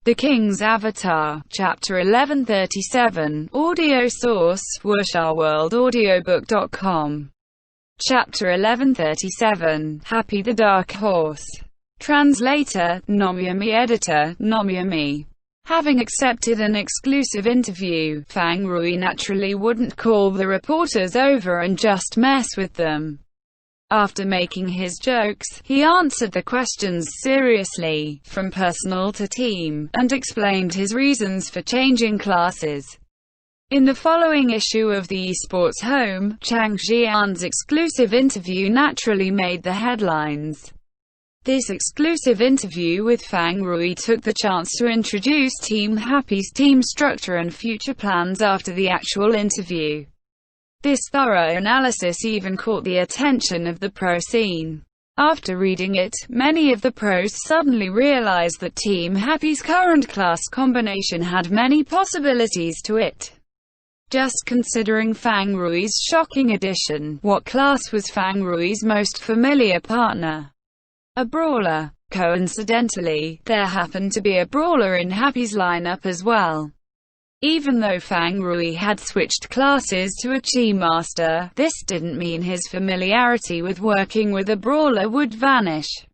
The King's Avatar, Chapter 1137, audio source, WuxaWorldAudiobook.com. Chapter 1137, Happy the Dark Horse. Translator, Nomyami. Editor, Nomyami. Having accepted an exclusive interview, Fang Rui naturally wouldn't call the reporters over and just mess with them. After making his jokes, he answered the questions seriously, from personal to team, and explained his reasons for changing classes. In the following issue of the esports home, Chang Xian's exclusive interview naturally made the headlines. This exclusive interview with Fang Rui took the chance to introduce Team Happy's team structure and future plans after the actual interview. This thorough analysis even caught the attention of the pro scene. After reading it, many of the pros suddenly realized that Team Happy's current class combination had many possibilities to it. Just considering Fang Rui's shocking addition, what class was Fang Rui's most familiar partner? A brawler. Coincidentally, there happened to be a brawler in Happy's lineup as well. Even though Fang Rui had switched classes to a Chi Master, this didn't mean his familiarity with working with a brawler would vanish.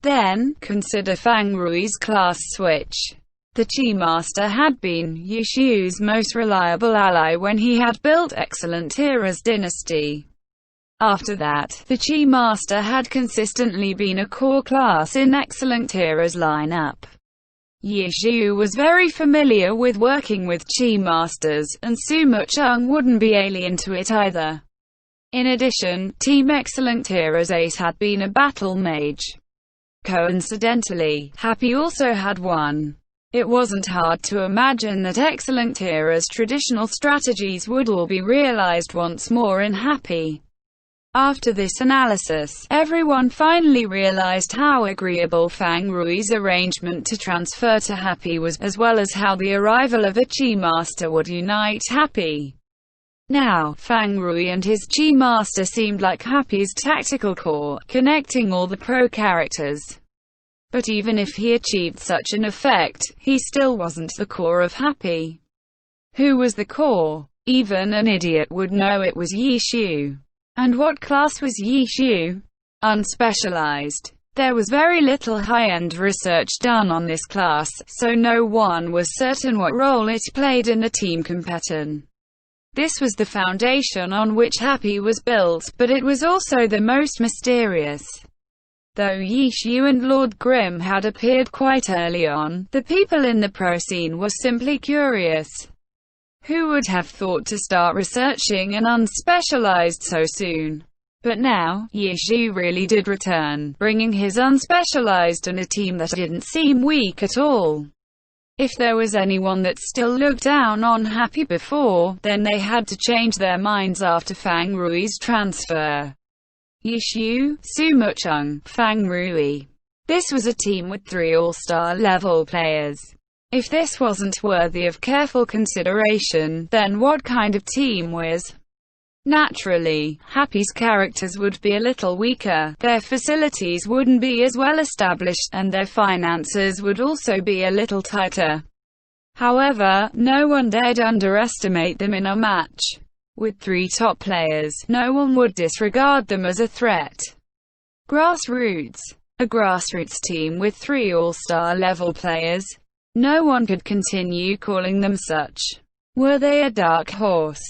Then, consider Fang Rui's class switch. The Chi Master had been Yishu's most reliable ally when he had built Excellent Era's dynasty. After that, the Chi Master had consistently been a core class in Excellent Era's lineup. Yishu was very familiar with working with Chi Masters, and Sumo Chung wouldn't be alien to it either. In addition, Team Excellent Era's ace had been a battle mage. Coincidentally, Happy also had one. It wasn't hard to imagine that Excellent Era's traditional strategies would all be realized once more in Happy. After this analysis, everyone finally realized how agreeable Fang Rui's arrangement to transfer to Happy was, as well as how the arrival of a Chi Master would unite Happy. Now, Fang Rui and his Chi Master seemed like Happy's tactical core, connecting all the pro characters. But even if he achieved such an effect, he still wasn't the core of Happy. Who was the core? Even an idiot would know it was Yishu. And what class was Yishu? Unspecialized. There was very little high-end research done on this class, so no one was certain what role it played in the team competition. This was the foundation on which Happy was built, but it was also the most mysterious. Though Yishu and Lord Grimm had appeared quite early on, the people in the pro scene were simply curious. Who would have thought to start researching an unspecialized so soon? But now, Yishu really did return, bringing his unspecialized and a team that didn't seem weak at all. If there was anyone that still looked down on Happy before, then they had to change their minds after Fang Rui's transfer. Yishu, Sumo Chung, Fang Rui. This was a team with 3 all-star level players. If this wasn't worthy of careful consideration, then what kind of team was? Naturally, Happy's characters would be a little weaker, their facilities wouldn't be as well established, and their finances would also be a little tighter. However, no one dared underestimate them in a match. With 3 top players, no one would disregard them as a threat. Grassroots. A grassroots team with 3 all-star level players. No one could continue calling them such. Were they a dark horse?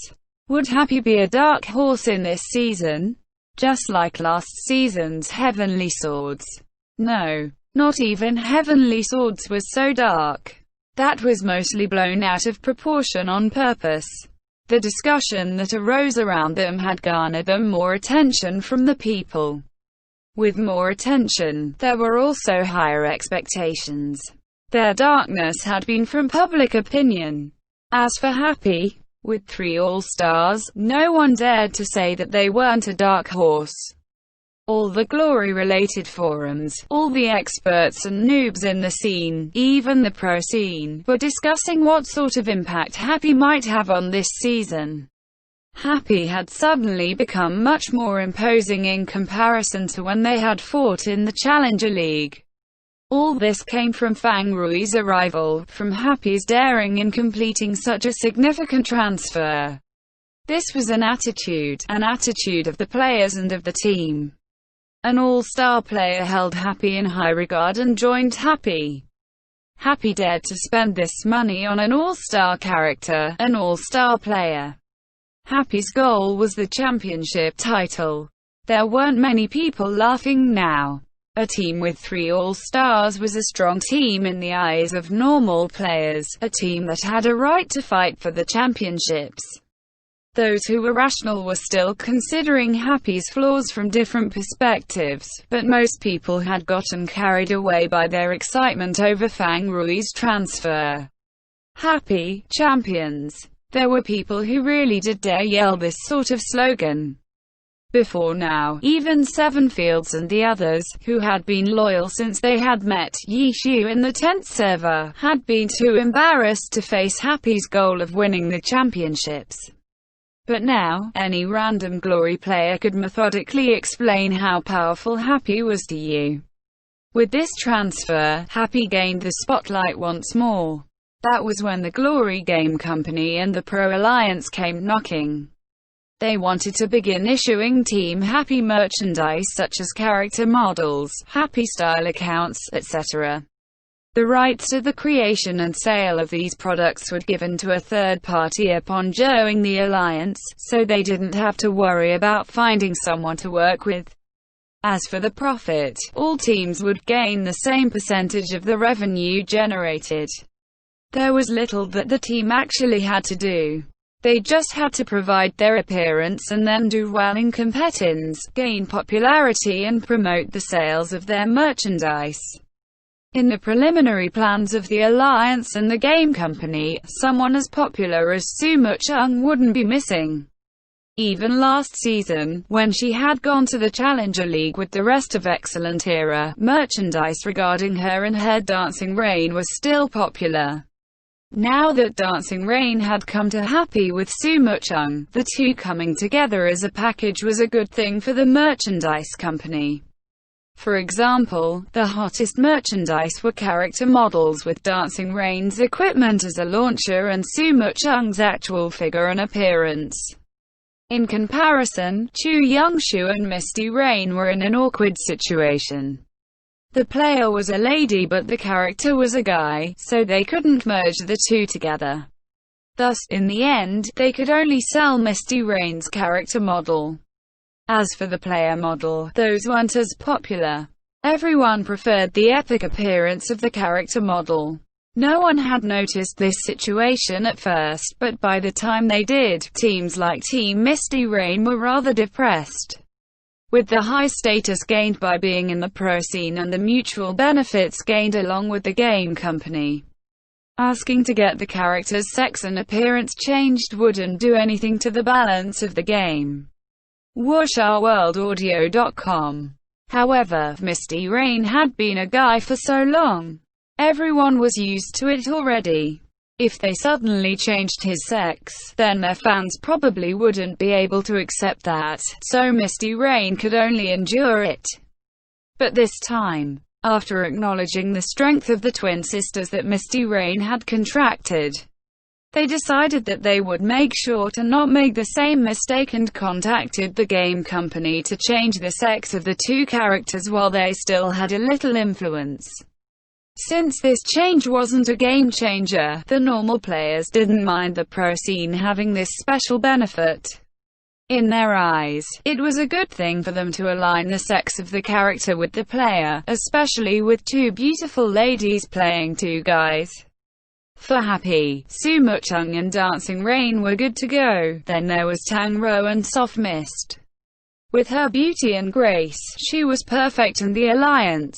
Would Happy be a dark horse in this season? Just like last season's Heavenly Swords? No. Not even Heavenly Swords was so dark. That was mostly blown out of proportion on purpose. The discussion that arose around them had garnered them more attention from the people. With more attention, there were also higher expectations. Their darkness had been from public opinion. As for Happy, with 3 all-stars, no one dared to say that they weren't a dark horse. All the glory-related forums, all the experts and noobs in the scene, even the pro scene, were discussing what sort of impact Happy might have on this season. Happy had suddenly become much more imposing in comparison to when they had fought in the Challenger League. All this came from Fang Rui's arrival, from Happy's daring in completing such a significant transfer. This was an attitude of the players and of the team. An all-star player held Happy in high regard and joined Happy. Happy dared to spend this money on an all-star character, an all-star player. Happy's goal was the championship title. There weren't many people laughing now. A team with 3 all-stars was a strong team in the eyes of normal players, a team that had a right to fight for the championships. Those who were rational were still considering Happy's flaws from different perspectives, but most people had gotten carried away by their excitement over Fang Rui's transfer. Happy, champions. There were people who really did dare yell this sort of slogan. Before now, even Seven Fields and the others, who had been loyal since they had met Yi Xiu in the 10th server, had been too embarrassed to face Happy's goal of winning the championships. But now, any random Glory player could methodically explain how powerful Happy was to you. With this transfer, Happy gained the spotlight once more. That was when the Glory Game Company and the Pro Alliance came knocking. They wanted to begin issuing Team Happy merchandise such as character models, Happy style accounts, etc. The rights to the creation and sale of these products were given to a third party upon joining the alliance, so they didn't have to worry about finding someone to work with. As for the profit, all teams would gain the same percentage of the revenue generated. There was little that the team actually had to do. They just had to provide their appearance and then do well in competitions, gain popularity and promote the sales of their merchandise. In the preliminary plans of the Alliance and the game company, someone as popular as Sumo Chung wouldn't be missing. Even last season, when she had gone to the Challenger League with the rest of Excellent Era, merchandise regarding her and her Dancing Rain was still popular. Now that Dancing Rain had come to Happy with Sumo Chung, the two coming together as a package was a good thing for the merchandise company. For example, the hottest merchandise were character models with Dancing Rain's equipment as a launcher and Sumo Chung's actual figure and appearance. In comparison, Chu Youngshu and Misty Rain were in an awkward situation. The player was a lady but the character was a guy, so they couldn't merge the two together. Thus, in the end, they could only sell Misty Rain's character model. As for the player model, those weren't as popular. Everyone preferred the epic appearance of the character model. No one had noticed this situation at first, but by the time they did, teams like Team Misty Rain were rather depressed. With the high status gained by being in the pro scene and the mutual benefits gained along with the game company, asking to get the character's sex and appearance changed wouldn't do anything to the balance of the game. WuxaWorldAudio.com. However, Misty Rain had been a guy for so long. Everyone was used to it already. If they suddenly changed his sex, then their fans probably wouldn't be able to accept that, so Misty Rain could only endure it. But this time, after acknowledging the strength of the twin sisters that Misty Rain had contracted, they decided that they would make sure to not make the same mistake and contacted the game company to change the sex of the two characters while they still had a little influence. Since this change wasn't a game changer, the normal players didn't mind the pro scene having this special benefit. In their eyes, it was a good thing for them to align the sex of the character with the player, especially with two beautiful ladies playing two guys. For Happy, Sumo Chung and Dancing Rain were good to go. Then there was Tang Rou and Soft Mist. With her beauty and grace, she was perfect in the alliance.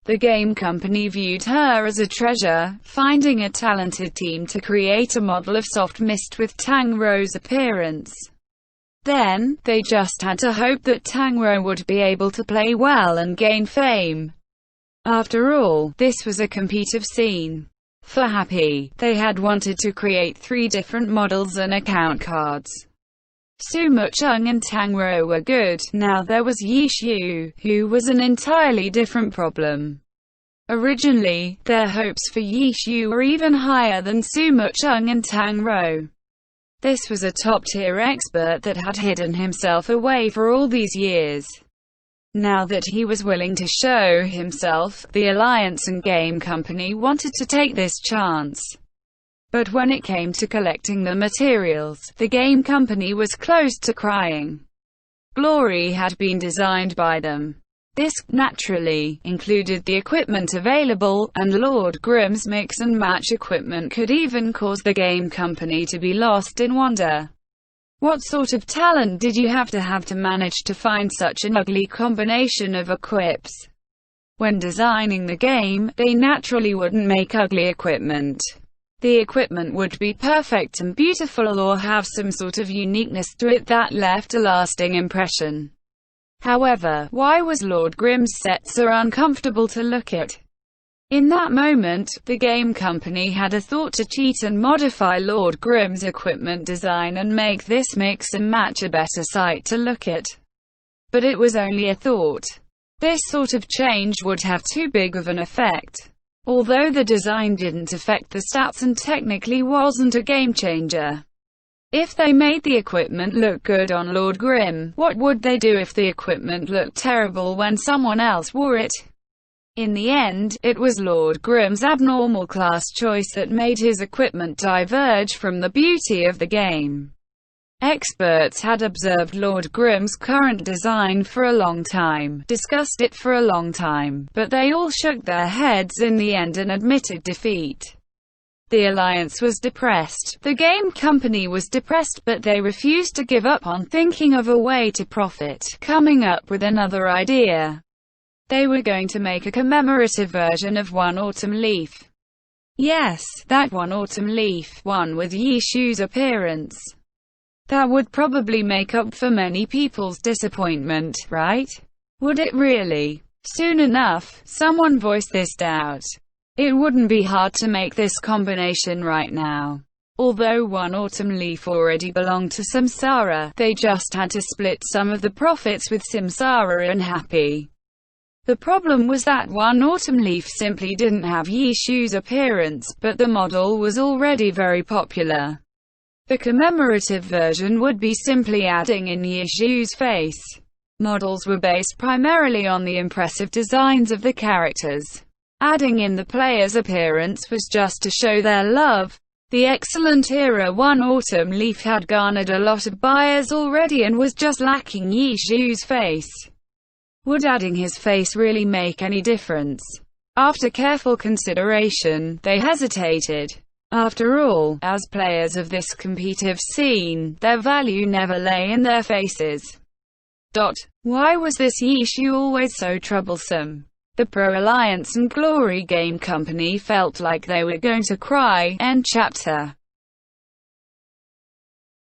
The game company viewed her as a treasure, finding a talented team to create a model of Soft Mist with Tang Rou's appearance. Then, they just had to hope that Tang Rou would be able to play well and gain fame. After all, this was a competitive scene. For Happy, they had wanted to create 3 different models and account cards. Sumo Chung and Tang Rou were good, now there was Yi Xiu, who was an entirely different problem. Originally, their hopes for Yi Shu were even higher than Suma Chung and Tang Rou. This was a top-tier expert that had hidden himself away for all these years. Now that he was willing to show himself, the Alliance and Game Company wanted to take this chance. But when it came to collecting the materials, the Game Company was close to crying. Glory had been designed by them. This, naturally, included the equipment available, and Lord Grimm's mix and match equipment could even cause the Game Company to be lost in wonder. What sort of talent did you have to manage to find such an ugly combination of equips? When designing the game, they naturally wouldn't make ugly equipment. The equipment would be perfect and beautiful, or have some sort of uniqueness to it that left a lasting impression. However, why was Lord Grimm's set so uncomfortable to look at? In that moment, the Game Company had a thought to cheat and modify Lord Grimm's equipment design and make this mix and match a better sight to look at. But it was only a thought. This sort of change would have too big of an effect. Although the design didn't affect the stats and technically wasn't a game changer. If they made the equipment look good on Lord Grimm, what would they do if the equipment looked terrible when someone else wore it? In the end, it was Lord Grimm's abnormal class choice that made his equipment diverge from the beauty of the game. Experts had observed Lord Grimm's current design for a long time, discussed it for a long time, but they all shook their heads in the end and admitted defeat. The Alliance was depressed, the Game Company was depressed, but they refused to give up on thinking of a way to profit, coming up with another idea. They were going to make a commemorative version of One Autumn Leaf. Yes, that One Autumn Leaf, one with Yi Shu's appearance. That would probably make up for many people's disappointment, right? Would it really? Soon enough, someone voiced this doubt. It wouldn't be hard to make this combination right now. Although One Autumn Leaf already belonged to Samsara, they just had to split some of the profits with Samsara and Happy. The problem was that One Autumn Leaf simply didn't have Yi Shu's appearance, but the model was already very popular. The commemorative version would be simply adding in Yi Shu's face. Models were based primarily on the impressive designs of the characters. Adding in the player's appearance was just to show their love. The excellent era One Autumn Leaf had garnered a lot of buyers already and was just lacking Yi Shu's face. Would adding his face really make any difference? After careful consideration, they hesitated. After all, as players of this competitive scene, their value never lay in their faces. Why was this Yi Shu always so troublesome? The Pro Alliance and Glory Game Company felt like they were going to cry. End chapter.